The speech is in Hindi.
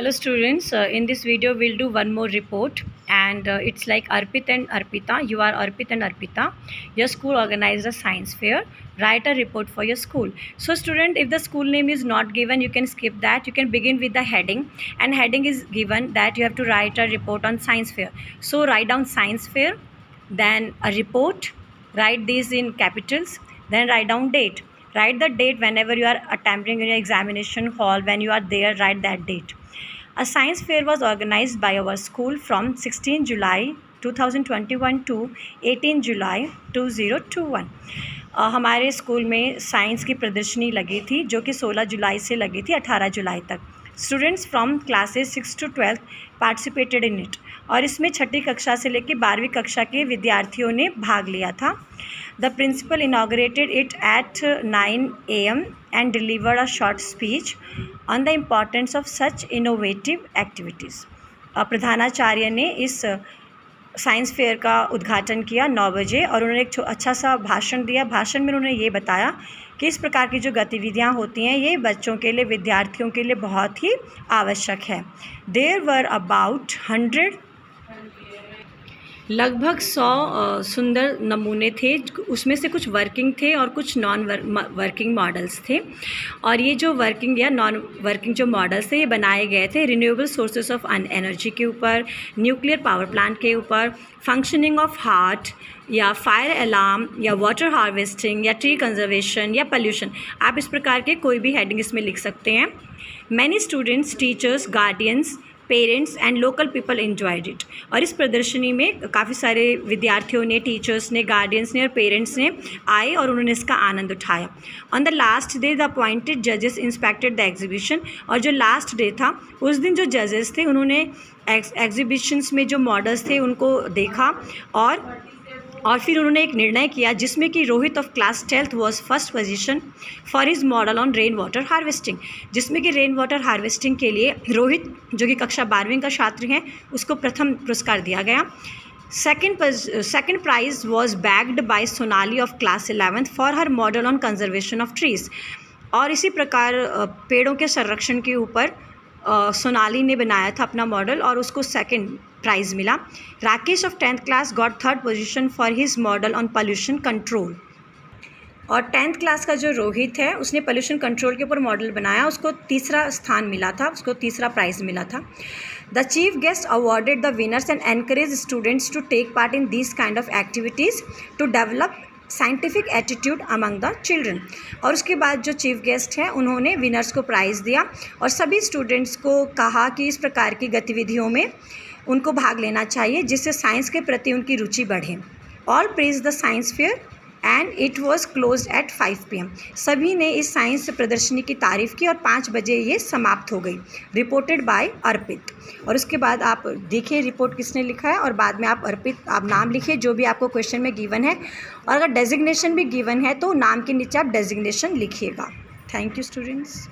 Hello students, in this video we'll do one more report and it's like Arpit and Arpita. You are Arpit and Arpita. Your school organized a science fair. Write a report for your school. So student, if the school name is not given, you can skip that. You can begin with the heading, and heading is given that you have to write a report on science fair. So write down science fair, then a report, write these in capitals, then write down date. Write the date whenever you are attempting in your examination hall. When you are there, write that date. A science fair was organized by our school from 16 July 2021 to 18 July 2021. हमारे स्कूल में साइंस की प्रदर्शनी लगी थी जो कि 16 जुलाई से लगी थी 18 जुलाई तक. Students from classes 6 to 12 participated in it. और इसमें छठी कक्षा से लेकर 12वीं कक्षा के विद्यार्थियों ने भाग लिया था. The principal inaugurated it at 9 a.m. and delivered a short speech on the importance of such innovative activities. प्रधानाचार्य ने इस साइंस फेयर का उद्घाटन किया 9 बजे और उन्होंने एक अच्छा सा भाषण दिया. भाषण में उन्होंने ये बताया कि इस प्रकार की जो गतिविधियाँ होती हैं ये बच्चों के लिए, विद्यार्थियों के लिए बहुत ही आवश्यक है. There were about 100 लगभग 100 सुंदर नमूने थे. उसमें से कुछ वर्किंग थे और कुछ नॉन वर्किंग मॉडल्स थे. और ये जो वर्किंग या नॉन वर्किंग जो मॉडल्स थे ये बनाए गए थे रिन्यूएबल सोर्सेस ऑफ एनर्जी के ऊपर, न्यूक्लियर पावर प्लांट के ऊपर, फंक्शनिंग ऑफ हार्ट या फायर अलार्म या वाटर हार्वेस्टिंग या ट्री कंजर्वेशन या पोल्यूशन. आप इस प्रकार के कोई भी हेडिंग इसमें लिख सकते हैं. Many students, teachers, guardians, parents and local people enjoyed it. और इस प्रदर्शनी में काफ़ी सारे विद्यार्थियों ने, टीचर्स ने, गार्डियंस ने और पेरेंट्स ने आए और उन्होंने इसका आनंद उठाया. On the last day the appointed जजेस इंस्पेक्टेड द एग्जीबिशन. और जो लास्ट डे था उस दिन जो जजेस थे उन्होंने एग्जीबिशंस में जो मॉडल्स थे उनको देखा और फिर उन्होंने एक निर्णय किया जिसमें कि Rohit of class 12th was first position for his model on rain water harvesting. जिसमें कि रेन वाटर हार्वेस्टिंग के लिए रोहित जो कि कक्षा 12वीं का छात्र हैं उसको प्रथम पुरस्कार दिया गया. Second prize was bagged by Sonali of class 11th for her model on conservation of trees. और इसी प्रकार पेड़ों के संरक्षण के ऊपर सोनाली ने बनाया था अपना मॉडल और उसको सेकंड प्राइज़ मिला. Rakesh of 10th class got 3rd position for his model on pollution control. और 10th क्लास का जो रोहित है उसने पोल्यूशन कंट्रोल के ऊपर मॉडल बनाया, उसको तीसरा स्थान मिला था, उसको तीसरा प्राइज़ मिला था. The chief guest awarded the winners and encourage students to take part in this kind of activities to develop scientific attitude among the children. और उसके बाद जो चीफ गेस्ट हैं उन्होंने विनर्स को प्राइज़ दिया और सभी स्टूडेंट्स को कहा कि इस प्रकार की गतिविधियों में उनको भाग लेना चाहिए जिससे साइंस के प्रति उनकी रुचि बढ़े. All praise the science fair and it was close eight 5 PM. सभी ने इस साइंस प्रदर्शनी की तारीफ़ की और 5 बजे ये समाप्त हो गई. रिपोर्टेड बाय अर्पित. और उसके बाद आप देखिए रिपोर्ट किसने लिखा है और बाद में आप अर्पित आप नाम लिखिए जो भी आपको क्वेश्चन में गिवन है. और अगर डेजिग्नेशन भी गिवन है तो नाम के नीचे आप डेजिग्नेशन लिखिएगा. Thank you students.